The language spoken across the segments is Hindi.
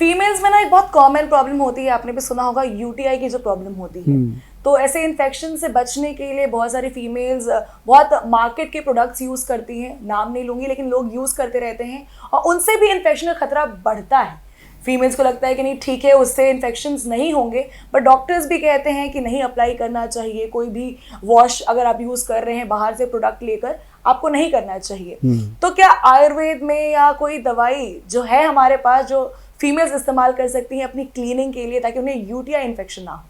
फीमेल्स में ना एक बहुत कॉमन प्रॉब्लम होती है, आपने भी सुना होगा, यूटीआई की जो प्रॉब्लम होती है। तो ऐसे इन्फेक्शन से बचने के लिए बहुत सारी फीमेल्स बहुत मार्केट के प्रोडक्ट्स यूज करती हैं, नाम नहीं लूंगी लेकिन लोग यूज करते रहते हैं और उनसे भी इन्फेक्शन का खतरा बढ़ता है। फीमेल्स को लगता है कि नहीं ठीक है उससे इन्फेक्शंस नहीं होंगे, बट डॉक्टर्स भी कहते हैं कि नहीं अप्लाई करना चाहिए। कोई भी वॉश अगर आप यूज कर रहे हैं बाहर से प्रोडक्ट लेकर, आपको नहीं करना चाहिए। तो क्या आयुर्वेद में या कोई दवाई जो है हमारे पास जो फीमेल्स इस्तेमाल कर सकती हैं अपनी क्लीनिंग के लिए ताकि उन्हें यूटीआई इन्फेक्शन ना हो?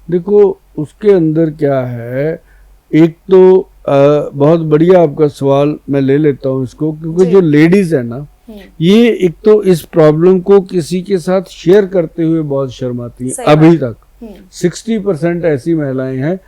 देखो उसके अंदर क्या है, एक तो बहुत बढ़िया आपका सवाल मैं ले लेता हूँ इसको, क्योंकि जो लेडीज है ना, ये एक तो इस प्रॉब्लम को किसी के साथ शेयर करते हुए बहुत शर्माती हैं। अभी तक 60% ऐसी महिलाएं हैं,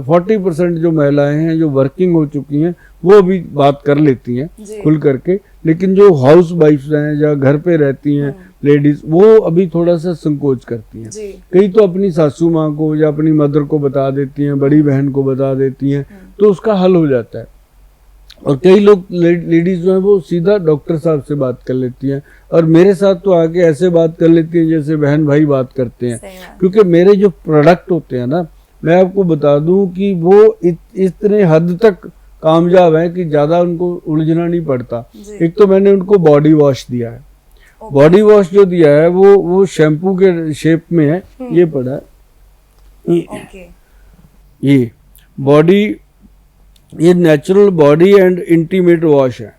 40% जो महिलाएं हैं जो वर्किंग हो चुकी हैं वो अभी बात कर लेती हैं खुल करके, लेकिन जो हाउस वाइफ्स हैं या घर पे रहती हैं लेडीज, वो अभी थोड़ा सा संकोच करती हैं। कई तो अपनी सासू माँ को या अपनी मदर को बता देती हैं, बड़ी बहन को बता देती हैं, तो उसका हल हो जाता है। और कई लोग लेडीज जो है वो सीधा डॉक्टर साहब से बात कर लेती हैं, और मेरे साथ तो आके ऐसे बात कर लेती हैं जैसे बहन भाई बात करते हैं। क्योंकि मेरे जो प्रोडक्ट होते हैं ना, मैं आपको बता दूं कि वो इतने हद तक कामयाब है कि ज्यादा उनको उलझना नहीं पड़ता। एक तो मैंने उनको बॉडी वॉश दिया है, बॉडी वॉश जो दिया है वो शैम्पू के शेप में है, ये पड़ा है, ये बॉडी, ये natural body and intimate wash है।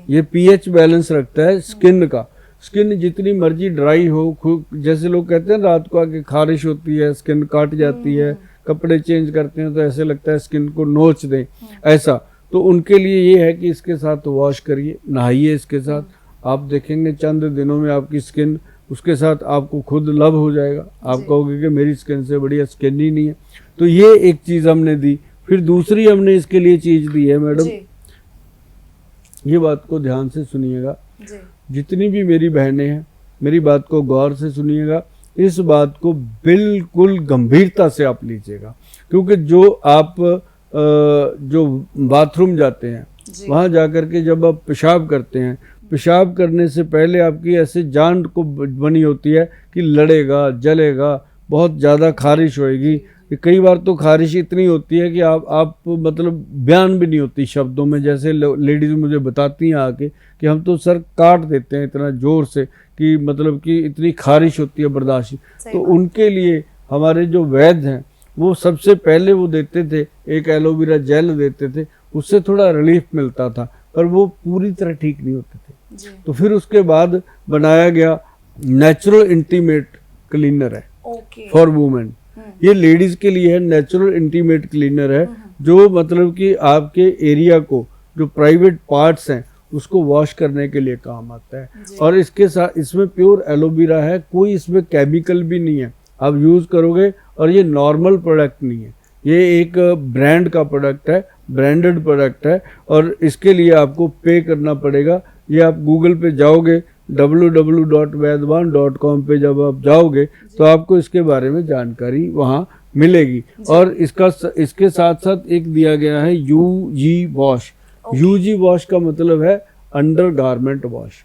ये पीएच बैलेंस रखता है स्किन का। स्किन जितनी मर्जी ड्राई हो, जैसे लोग कहते हैं रात को आके खारिश होती है, स्किन काट जाती है, कपड़े चेंज करते हैं तो ऐसे लगता है स्किन को नोच दें, ऐसा, तो उनके लिए ये है कि इसके साथ वॉश करिए, नहाइए इसके साथ, आप देखेंगे चंद दिनों में आपकी स्किन उसके साथ आपको खुद लव हो जाएगा। आप कहोगे कि मेरी स्किन से बढ़िया स्किन ही नहीं है। तो ये एक चीज हमने दी। फिर दूसरी हमने इसके लिए चीज दी है मैडम, ये बात को ध्यान से सुनिएगा, जितनी भी मेरी बहनें हैं मेरी बात को गौर से सुनिएगा, इस बात को बिल्कुल गंभीरता से आप लीजिएगा। क्योंकि जो आप जो बाथरूम जाते हैं वहां जाकर के जब आप पेशाब करते हैं, पेशाब करने से पहले आपकी ऐसे जान को बनी होती है कि लड़ेगा, जलेगा, बहुत ज़्यादा खारिश होएगी। कई बार तो खारिश इतनी होती है कि आप मतलब बयान भी नहीं होती शब्दों में। जैसे लेडीज मुझे बताती हैं आके कि हम तो सर काट देते हैं इतना जोर से कि मतलब कि इतनी खारिश होती है बर्दाश्त। तो उनके लिए हमारे जो वैद्य हैं वो सबसे पहले वो देते थे एक एलोवेरा जेल देते थे, उससे थोड़ा रिलीफ मिलता था, पर वो पूरी तरह ठीक नहीं होते थे। तो फिर उसके बाद बनाया गया नेचुरल इंटीमेट क्लीनर है फॉर वुमेन। ये लेडीज के लिए है, नेचुरल इंटीमेट क्लीनर है, जो मतलब कि आपके एरिया को जो प्राइवेट पार्ट्स हैं उसको वॉश करने के लिए काम आता है। और इसके साथ इसमें प्योर एलोवेरा है, कोई इसमें केमिकल भी नहीं है, आप यूज करोगे। और ये नॉर्मल प्रोडक्ट नहीं है, ये एक ब्रांड का प्रोडक्ट है, ब्रांडेड प्रोडक्ट है, और इसके लिए आपको पे करना पड़ेगा। ये आप गूगल पे जाओगे www.vaidwan.com पे जब आप जाओगे तो आपको इसके बारे में जानकारी वहाँ मिलेगी। और इसके साथ साथ एक दिया गया है यूजी वॉश। यूजी वॉश का मतलब है अंडर गारमेंट वॉश।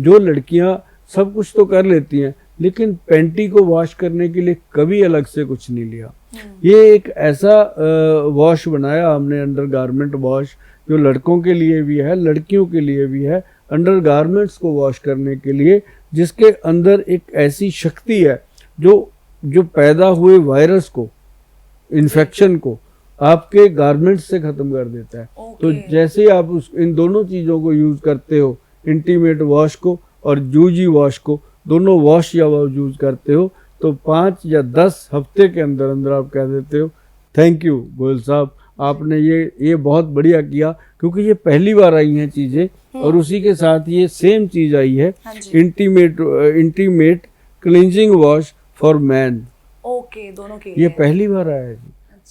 जो लड़कियां सब कुछ तो कर लेती हैं लेकिन पैंटी को वॉश करने के लिए कभी अलग से कुछ नहीं लिया। ये एक ऐसा वॉश बनाया हमने, अंडर गारमेंट वॉश, जो लड़कों के लिए भी है लड़कियों के लिए भी है, अंडर गारमेंट्स को वॉश करने के लिए, जिसके अंदर एक ऐसी शक्ति है जो पैदा हुए वायरस को, इन्फेक्शन को आपके गारमेंट्स से खत्म कर देता है। तो जैसे आप इन दोनों चीज़ों को यूज़ करते हो, इंटीमेट वॉश को और यूजी वॉश को, दोनों वॉश या वॉश यूज़ करते हो, तो 5 या 10 हफ्ते के अंदर अंदर आप कह देते हो थैंक यू गोयल साहब, आपने ये बहुत बढ़िया किया। क्योंकि ये पहली बार आई हैं चीज़ें, और उसी के साथ ये सेम चीज़ आई है intimate cleansing wash for man. दोनों के ये पहली बार आया है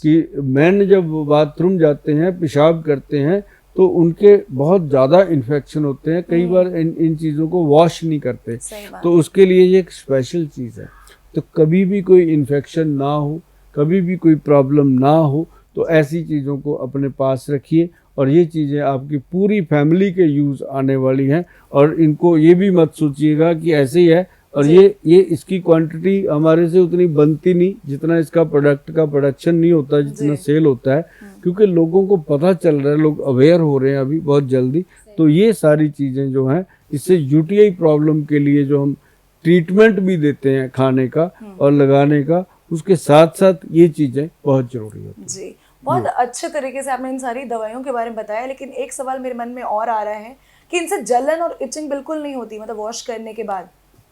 कि मैन जब बाथरूम जाते हैं, पेशाब करते हैं, तो उनके बहुत ज़्यादा इन्फेक्शन होते हैं। कई बार इन चीज़ों को वॉश नहीं करते, तो उसके लिए ये एक स्पेशल चीज़ है। तो कभी भी कोई इन्फेक्शन ना हो, कभी भी कोई प्रॉब्लम ना हो, तो ऐसी चीज़ों को अपने पास रखिए। और ये चीज़ें आपकी पूरी फैमिली के यूज़ आने वाली हैं। और इनको ये भी मत सोचिएगा कि ऐसे ही है, और ये इसकी क्वांटिटी हमारे से उतनी बनती नहीं जितना इसका प्रोडक्ट का प्रोडक्शन नहीं होता, जितना सेल होता है, क्योंकि लोगों को पता चल रहा है, लोग अवेयर हो रहे हैं अभी बहुत जल्दी। तो ये सारी चीज़ें जो हैं, इससे यूटीआई प्रॉब्लम के लिए जो हम ट्रीटमेंट भी देते हैं खाने का और लगाने का, उसके साथ साथ ये चीज़ें बहुत जरूरी होती हैं। जी, बहुत अच्छे तरीके से आपने इन सारी दवाइयों के बारे में बताया, लेकिन एक सवाल मेरे मन में और आ रहा है कि इनसे जलन और इचिंग बिल्कुल नहीं होती, मतलब वॉश करने के बाद?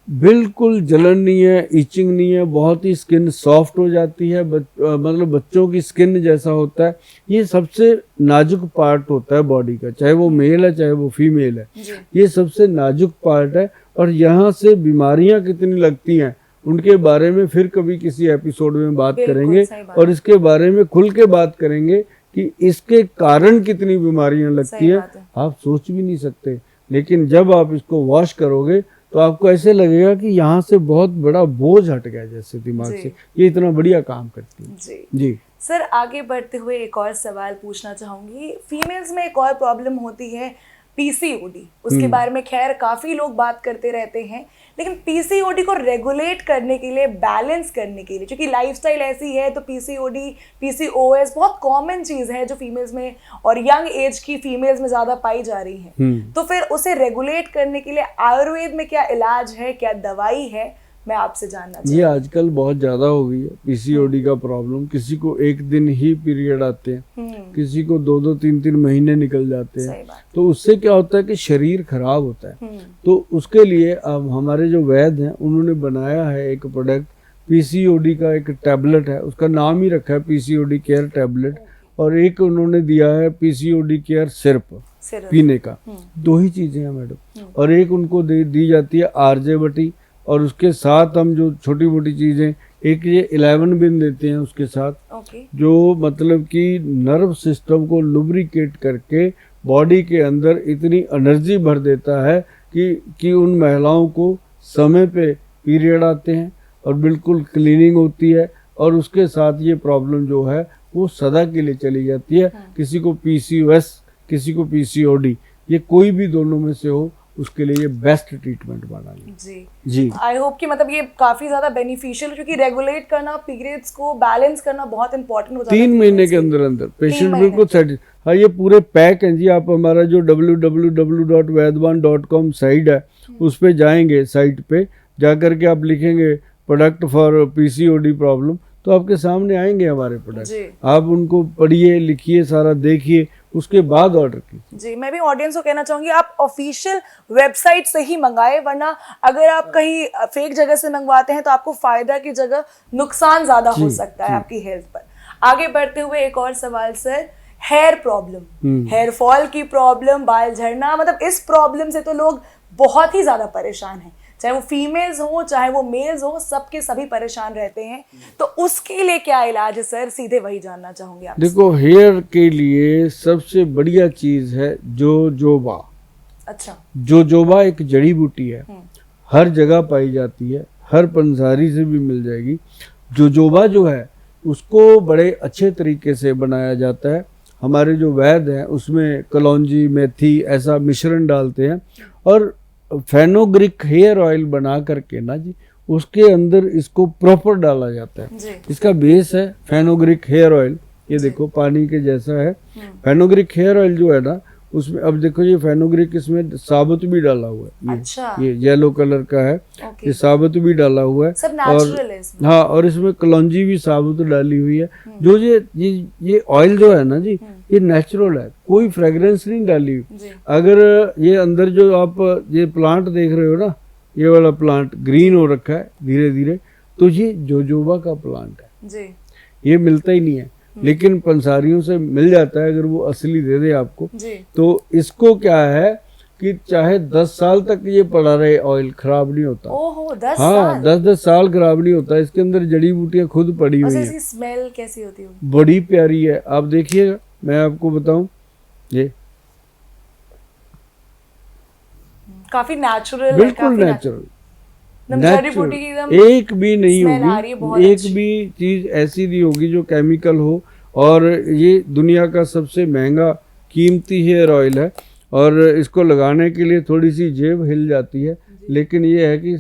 बिल्कुल जलन नहीं है, इचिंग नहीं है, बहुत ही स्किन सॉफ्ट हो जाती है, मतलब बच्चों की स्किन जैसा होता है। ये सबसे नाजुक पार्ट होता है बॉडी का, चाहे वो मेल है चाहे वो फीमेल है, ये सबसे नाजुक पार्ट है। और यहाँ से बीमारियां कितनी लगती हैं उनके बारे में फिर कभी किसी एपिसोड में बात करेंगे, और इसके बारे में खुल के बात करेंगे कि इसके कारण कितनी बीमारियां लगती है, आप सोच भी नहीं सकते। लेकिन जब आप इसको वॉश करोगे तो आपको ऐसे लगेगा कि यहाँ से बहुत बड़ा बोझ हट गया जैसे दिमाग से, ये इतना बढ़िया काम करती है। जी सर, आगे बढ़ते हुए एक और सवाल पूछना चाहूंगी। फीमेल्स में एक और प्रॉब्लम होती है पीसीओडी, उसके बारे में खैर काफी लोग बात करते रहते हैं, लेकिन पीसीओडी को रेगुलेट करने के लिए, बैलेंस करने के लिए, क्योंकि लाइफस्टाइल ऐसी है तो पीसीओडी, पीसीओएस बहुत कॉमन चीज है जो फीमेल्स में और यंग एज की फीमेल्स में ज्यादा पाई जा रही है। तो फिर उसे रेगुलेट करने के लिए आयुर्वेद में क्या इलाज है, क्या दवाई है, मैं आपसे जानना चाहूँगी। ये आजकल बहुत ज्यादा हो गई है पीसीओडी का प्रॉब्लम। किसी को एक दिन ही पीरियड आते हैं, किसी को 2-2, 3-3 महीने निकल जाते हैं। तो उससे क्या होता है कि शरीर खराब होता है। तो उसके लिए अब हमारे जो वैद्य हैं उन्होंने बनाया है एक प्रोडक्ट, पीसीओडी का एक टैबलेट है, उसका नाम ही रखा है पीसीओडी केयर टैबलेट, और एक उन्होंने दिया है पीसीओडी केयर सिरप पीने का। 2 ही चीजें हैं मैडम, और एक उनको दी जाती है आरजे-बटी, और उसके साथ हम जो छोटी मोटी चीजें, एक ये 11 बिन देते हैं उसके साथ, जो मतलब कि नर्व सिस्टम को लुब्रिकेट करके बॉडी के अंदर इतनी एनर्जी भर देता है कि उन महिलाओं को समय पे पीरियड आते हैं और बिल्कुल क्लीनिंग होती है, और उसके साथ ये प्रॉब्लम जो है वो सदा के लिए चली जाती है। किसी को पीसीओएस, किसी को पीसीओडी, ये कोई भी दोनों में से हो, उसके लिए ये बेस्ट ट्रीटमेंट बना है। जी आई होप कि मतलब ये काफी ज्यादा बेनिफिशियल, क्योंकि रेगुलेट करना, पीरियड्स को बैलेंस करना बहुत इंपॉर्टेंट हो जाता है। 3 महीने के अंदर पेशेंट बिल्कुल सेटिस्फाइड। हाँ, ये पूरे पैक हैं जी। आप हमारा जो www.vaidwan.com साइट है उस पे जाएंगे, साइट पे जाकर के आप लिखेंगे प्रोडक्ट फॉर पीसीओडी प्रॉब्लम, तो आपके सामने आएंगे हमारे प्रोडक्ट। आप उनको पढ़िए, लिखिए, सारा देखिए, उसके बाद ऑर्डर कीजिए। जी, मैं भी ऑडियंस को कहना चाहूंगी आप ऑफिशियल वेबसाइट से ही मंगाएं, वरना अगर आप कहीं फेक जगह से मंगवाते हैं तो आपको फायदा की जगह नुकसान ज्यादा हो सकता है आपकी हेल्थ पर। आगे बढ़ते हुए एक और सवाल sir, hair problem, hair fall की प्रॉब्लम, बाल झड़ना, मतलब इस प्रॉब्लम से तो लोग बहुत ही ज्यादा परेशान हैं, चाहे वो फीमेल्स हो चाहे वो मेल्स हो, सबके सभी परेशान रहते हैं। तो उसके लिए क्या इलाज है सर, सीधे वही जानना चाहूंगी आपसे। देखो, हेयर के लिए सबसे बढ़िया चीज है जोजोबा। अच्छा, जोजोबा एक जड़ी बूटी है, हर जगह पाई जाती है, हर पंसारी से भी मिल जाएगी। जोजोबा जो है उसको बड़े अच्छे तरीके से बनाया जाता है। हमारे जो वैद्य हैं उसमें कलौंजी, मेथी ऐसा मिश्रण डालते हैं, और फेनोग्रिक हेयर ऑयल बना करके ना जी, उसके अंदर इसको प्रॉपर डाला जाता है। इसका बेस है फेनोग्रिक हेयर ऑयल, ये देखो पानी के जैसा है। फेनोग्रिक हेयर ऑयल जो है ना, उसमें अब देखो ये फेनोग्रिक, इसमें साबुत भी डाला हुआ है। अच्छा। ये येलो कलर का है, ये साबुत भी डाला हुआ है, सब नेचुरल है इसमें। हाँ, और इसमें कलौंजी भी साबुत डाली हुई है। जो ये ऑयल जो है ना जी, ये नेचुरल है, कोई फ्रेग्रेंस नहीं डाली हुई। अगर ये अंदर जो आप ये प्लांट देख रहे हो ना, ये वाला प्लांट ग्रीन हो रखा है धीरे धीरे, तो ये जोजोबा का प्लांट है जी। ये मिलता ही नहीं है, लेकिन पंसारियों से मिल जाता है, अगर वो असली दे दे आपको जी। तो इसको क्या है कि चाहे 10 साल तक ये पड़ा रहे, ऑयल खराब नहीं होता। ओहो, 10 हाँ, 10 साल खराब नहीं होता। इसके अंदर जड़ी बूटियां खुद पड़ी हुई है। स्मेल कैसी होती है? बड़ी प्यारी है, आप देखिएगा, मैं आपको बताऊं, ये काफी नेचुरल, बिल्कुल नेचुरल, एक भी नहीं होगी, एक भी चीज ऐसी नहीं होगी जो केमिकल हो। और ये दुनिया का सबसे महंगा कीमती हेयर ऑयल है, और इसको लगाने के लिए थोड़ी सी जेब हिल जाती है, लेकिन ये है कि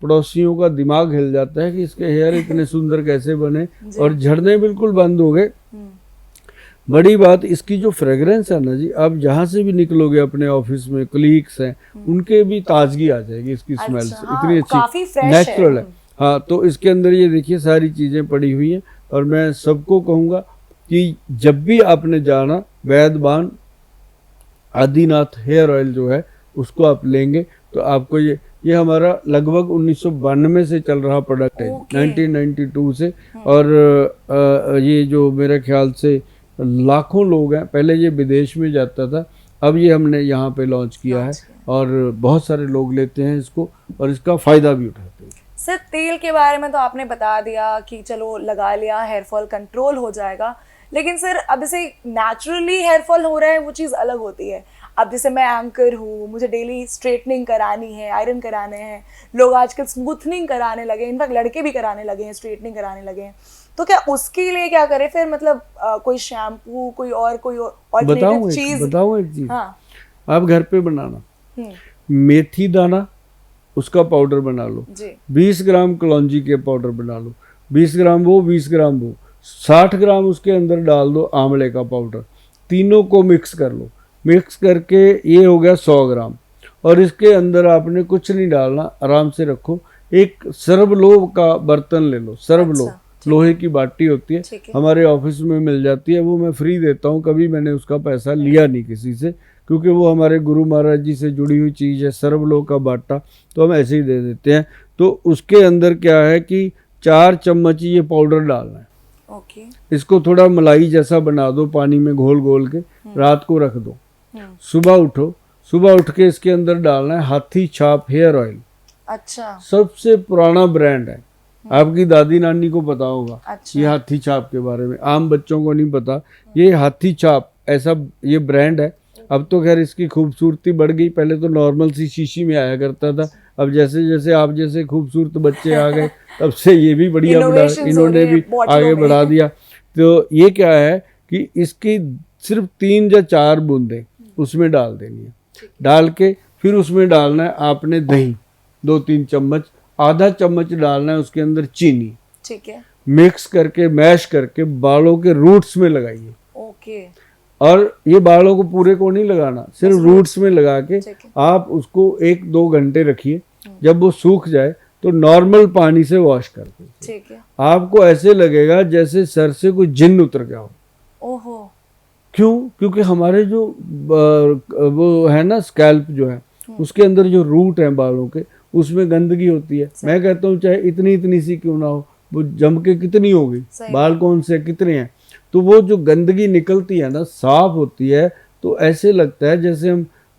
पड़ोसियों का दिमाग हिल जाता है कि इसके हेयर इतने सुंदर कैसे बने, और झड़ने बिल्कुल बंद हो गए। बड़ी बात इसकी जो फ्रेग्रेंस है ना जी, आप जहाँ से भी निकलोगे अपने ऑफिस में, कलीग्स हैं उनके भी ताजगी आ जाएगी इसकी स्मेल से। हाँ, इतनी अच्छी नेचुरल है। हाँ, तो इसके अंदर ये देखिए सारी चीज़ें पड़ी हुई हैं, और मैं सबको कहूँगा कि जब भी आपने जाना, वैद्यवान आदिनाथ हेयर ऑयल जो है उसको आप लेंगे तो आपको ये हमारा लगभग 1992 से चल रहा प्रोडक्ट है, 1992 से। और ये जो मेरे ख्याल से लाखों लोग हैं, पहले ये विदेश में जाता था, अब ये हमने यहाँ पे लॉन्च किया है और बहुत सारे लोग लेते हैं इसको और इसका फ़ायदा भी उठाते हैं। सर तेल के बारे में तो आपने बता दिया कि चलो लगा लिया हेयर फॉल कंट्रोल हो जाएगा, लेकिन सर अब जैसे नेचुरली हेयर फॉल हो रहा है वो चीज़ अलग होती है। अब जैसे मैं एंकर हूँ, मुझे डेली स्ट्रेटनिंग करानी है, आयरन कराने हैं, लोग आजकल स्मूथनिंग कराने लगे, इनफैक्ट लड़के भी कराने लगे हैं, स्ट्रेटनिंग कराने लगे हैं, तो क्या उसके लिए क्या करें फिर? मतलब कोई शैम्पू, कोई ऑल्टरनेटिव चीज? बताऊँ एक चीज। हाँ, आप घर पे बनाना, मेथी दाना उसका पाउडर बना लो, 20 ग्राम कलौंजी के पाउडर बना लो, 20 ग्राम वो 20 ग्राम वो, 60 ग्राम उसके अंदर डाल दो आंवले का पाउडर, तीनों को मिक्स कर लो। मिक्स करके ये हो गया 100 ग्राम, और इसके अंदर आपने कुछ नहीं डालना, आराम से रखो। एक सर्वलोह का बर्तन ले लो, सर्वलोह, लोहे की बाटी होती है, हमारे ऑफिस में मिल जाती है, वो मैं फ्री देता हूँ, कभी मैंने उसका पैसा लिया नहीं किसी से, क्योंकि वो हमारे गुरु महाराज जी से जुड़ी हुई चीज़ है, सर्वलोह का बाटा, तो हम ऐसे ही दे देते हैं। तो उसके अंदर क्या है कि 4 चम्मच ये पाउडर डालना है। इसको थोड़ा मलाई जैसा बना दो, पानी में घोल घोल के रात को रख दो, सुबह उठो, सुबह उठ के इसके अंदर डालना है हाथी छाप हेयर ऑयल। अच्छा, सबसे पुराना ब्रांड है, आपकी दादी नानी को पता होगा। अच्छा। ये हाथी छाप के बारे में आम बच्चों को नहीं पता, ये हाथी छाप ऐसा ये ब्रांड है। अब तो खैर इसकी खूबसूरती बढ़ गई, पहले तो नॉर्मल सी शीशी में आया करता था, अब जैसे जैसे आप जैसे खूबसूरत बच्चे आ गए तब से ये भी बढ़िया इन्होंने भी आगे बढ़ा दिया। तो ये क्या है कि इसकी सिर्फ 3 या 4 बूंदें उसमें डाल देनी है, डाल के फिर उसमें डालना है आपने दही 2-3 चम्मच, आधा चम्मच डालना है उसके अंदर चीनी, ठीक है, मिक्स करके मैश करके बालों के रूट्स में लगाइए। ओके। और ये बालों को पूरे को नहीं लगाना, सिर्फ रूट्स में लगा के आप उसको 1-2 घंटे रखिए, जब वो सूख जाए तो नॉर्मल पानी से वॉश कर दीजिए। ठीक है। आपको ऐसे लगेगा जैसे सर से कोई जिन्न उतर गया हो। ओहो। क्यों? क्योंकि हमारे जो वो है ना स्कैल्प जो है उसके अंदर जो रूट है बालों के, उसमें गंदगी होती है। मैं कहता हूँ चाहे इतनी इतनी सी क्यों ना हो, वो जम के कितनी होगी, बाल कौन से कितने हैं, तो वो जो गंदगी निकलती है ना, साफ होती है, तो ऐसे लगता है जैसे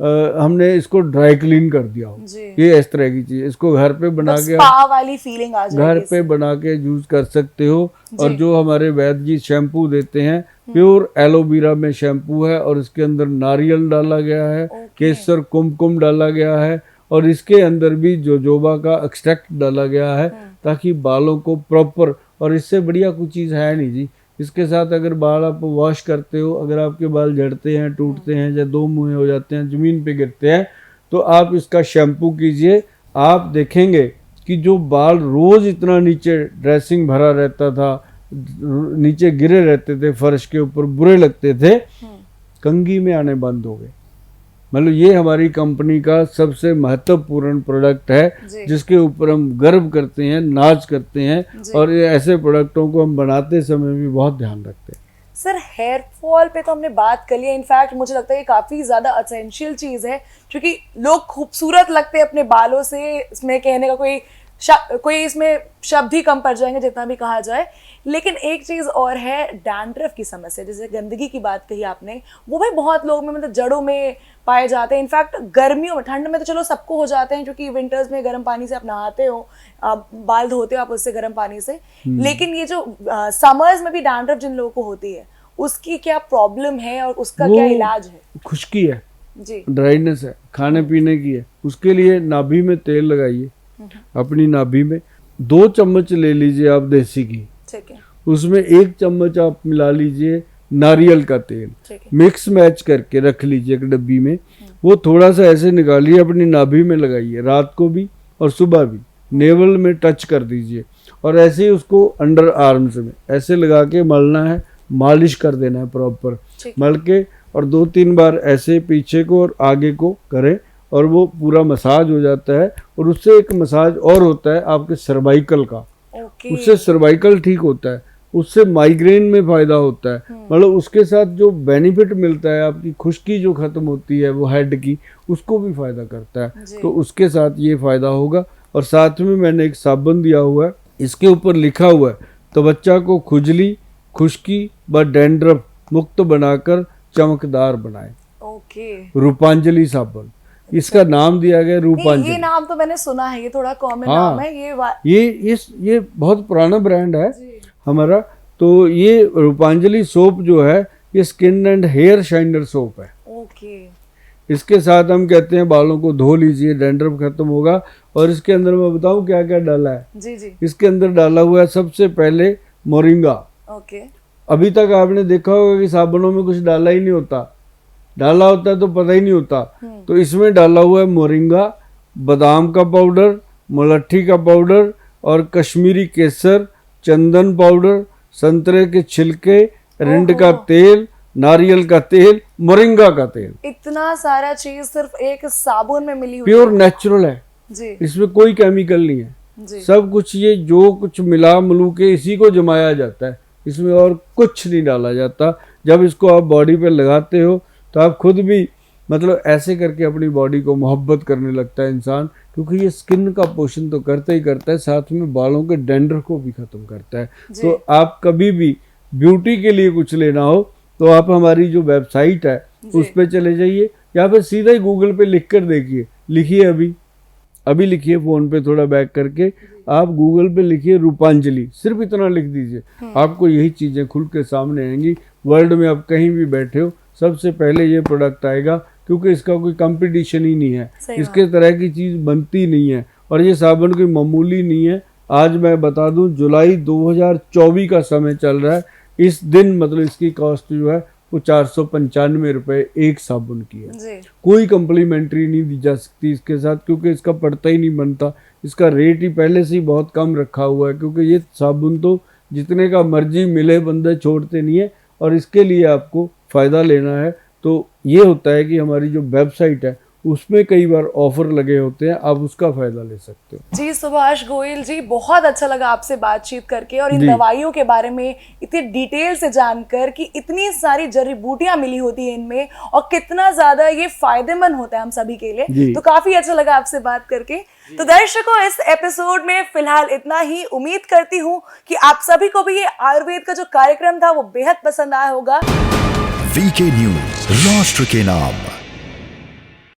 हमने इसको ड्राई क्लीन कर दिया हो। ये इस तरह की चीज, इसको घर पे बना के स्पा वाली फीलिंग आ जाएगी, घर पे बना के यूज कर सकते हो। और जो हमारे वैद्य जी शैम्पू देते हैं, प्योर एलोवेरा में शैम्पू है, और इसके अंदर नारियल डाला गया है, केसर कुमकुम डाला गया है, और इसके अंदर भी जोजोबा का एक्सट्रैक्ट डाला गया है, ताकि बालों को प्रॉपर, और इससे बढ़िया कोई चीज़ है नहीं जी। इसके साथ अगर बाल आप वॉश करते हो, अगर आपके बाल झड़ते हैं, टूटते हैं, या 2 मुँहे हो जाते हैं, ज़मीन पे गिरते हैं, तो आप इसका शैम्पू कीजिए, आप देखेंगे कि जो बाल रोज़ इतना नीचे ड्रेसिंग भरा रहता था, नीचे गिरे रहते थे फर्श के ऊपर, बुरे लगते थे, कंघी में आने बंद हो गए। मतलब ये हमारी कंपनी का सबसे महत्वपूर्ण प्रोडक्ट है, जिसके ऊपर हम गर्व करते हैं, नाज करते हैं, और ये ऐसे प्रोडक्टों को हम बनाते समय भी बहुत ध्यान रखते हैं। सर हेयर फॉल पे तो हमने बात कर ली है, इनफैक्ट मुझे लगता है ये काफ़ी ज़्यादा असेंशियल चीज़ है, क्योंकि लोग खूबसूरत लगते हैं अपने बालों से, इसमें कहने का कोई इसमें शब्द ही कम पड़ जाएंगे जितना भी कहा जाए। लेकिन एक चीज़ और है, डैंड्रफ की समस्या, जैसे गंदगी की बात कही आपने, वो भी बहुत लोग में मतलब जड़ों में पाए जाते हैं। इनफैक्ट गर्मियों में, ठंड में तो चलो सबको हो जाते हैं, क्योंकि विंटर्स में गर्म पानी से आप नहाते हो, बाल धोते हो आप उससे गर्म पानी से, लेकिन ये जो समर्स में भी डैंड्रफ जिन लोगों को होती है, उसकी क्या प्रॉब्लम है और उसका क्या इलाज है? खुश्की है जी, ड्राइनेस है, खाने पीने की है, उसके लिए नाभि में तेल लगाइए, अपनी नाभि में 2 चम्मच ले लीजिए आप देसी घी, ठीक है, उसमें 1 चम्मच आप मिला लीजिए नारियल का तेल, मिक्स मैच करके रख लीजिए एक डब्बी में, वो थोड़ा सा ऐसे निकालिए, अपनी नाभि में लगाइए, रात को भी और सुबह भी, नेवल में टच कर दीजिए और ऐसे ही उसको अंडर आर्म्स में ऐसे लगा के मलना है, मालिश कर देना है प्रॉपर मल के, और 2-3 बार ऐसे पीछे को और आगे को करें और वो पूरा मसाज हो जाता है। और उससे एक मसाज और होता है आपके सर्वाइकल का, उससे सर्वाइकल ठीक होता है, उससे माइग्रेन में फ़ायदा होता है। मतलब उसके साथ जो बेनिफिट मिलता है, आपकी खुश्की जो ख़त्म होती है वो हेड की, उसको भी फ़ायदा करता है। तो उसके साथ ये फ़ायदा होगा। और साथ में मैंने एक साबुन दिया हुआ है, इसके ऊपर लिखा हुआ है त्वचा को खुजली, खुश्की व डैंड्रफ मुक्त बनाकर चमकदार बनाए। रूपांजलि साबुन, इसका नाम दिया गया रूपांजलि। ये नाम तो मैंने सुना है, ये थोड़ा कॉमन नाम है। ये बहुत पुराना ब्रांड है हमारा। तो ये रूपांजलि सोप जो है ये skin and hair shiner soap है। इसके साथ हम कहते हैं बालों को धो लीजिए, डैंड्रफ खत्म होगा। और इसके अंदर मैं बताऊं क्या क्या डाला है। जी। इसके अंदर डाला हुआ है सबसे पहले मोरिंगा। अभी तक आपने देखा होगा कि साबुनों में कुछ डाला ही नहीं होता, डाला होता है तो पता ही नहीं होता। तो इसमें डाला हुआ है मोरिंगा, बादाम का पाउडर, मुलट्ठी का पाउडर और कश्मीरी केसर, चंदन पाउडर, संतरे के छिलके, रिंड का तेल, नारियल का तेल, मोरिंगा का तेल। इतना सारा चीज सिर्फ एक साबुन में मिली हुई, प्योर नेचुरल है जी। इसमें कोई केमिकल नहीं है जी। सब कुछ ये जो कुछ मिला मिलू के इसी को जमाया जाता है, इसमें और कुछ नहीं डाला जाता। जब इसको आप बॉडी पे लगाते हो तो आप खुद भी मतलब ऐसे करके अपनी बॉडी को मोहब्बत करने लगता है इंसान, क्योंकि ये स्किन का पोषण तो करता ही करता है, साथ में बालों के डैंड्रफ को भी खत्म करता है। तो आप कभी भी ब्यूटी के लिए कुछ लेना हो तो आप हमारी जो वेबसाइट है उस पर चले जाइए, या फिर सीधा ही गूगल पे लिख कर देखिए। लिखिए अभी लिखिए, फ़ोन पे थोड़ा बैक करके आप गूगल पे लिखिए रूपांजलि, सिर्फ इतना लिख दीजिए, आपको यही चीज़ें खुल के सामने आएंगी। वर्ल्ड में आप कहीं भी बैठे हो सबसे पहले ये प्रोडक्ट आएगा, क्योंकि इसका कोई कंपटीशन ही नहीं है, इसके तरह की चीज़ बनती नहीं है। और ये साबुन कोई मामूली नहीं है। आज मैं बता दूं जुलाई 2024 का समय चल रहा है, इस दिन मतलब इसकी कॉस्ट जो है वो 495 रुपये एक साबुन की है। कोई कम्प्लीमेंट्री नहीं दी जा सकती इसके साथ, क्योंकि इसका पड़ता ही नहीं बनता। इसका रेट ही पहले से ही बहुत कम रखा हुआ है, क्योंकि ये साबुन तो जितने का मर्जी मिले बंदे छोड़ते नहीं है। और इसके लिए आपको फ़ायदा लेना है तो ये होता है कि हमारी जो वेबसाइट है उसमें कई बार ऑफर लगे होते हैं, आप उसका फायदा ले सकते हो। जी सुभाष गोयल जी, बहुत अच्छा लगा आपसे बातचीत करके और इन दवाइयों के बारे में इतनी डिटेल से जानकर कि इतनी सारी जड़ी बूटियां मिली होती हैं इनमें और कितना ज्यादा ये फायदेमंद होता है हम सभी के लिए। तो काफी अच्छा लगा आपसे बात करके। तो दर्शकों, इस एपिसोड में फिलहाल इतना ही। उम्मीद करती हूँ कि आप सभी को भी ये आयुर्वेद का जो कार्यक्रम था वो बेहद पसंद आया होगा। वीके न्यूज, राष्ट्र के नाम।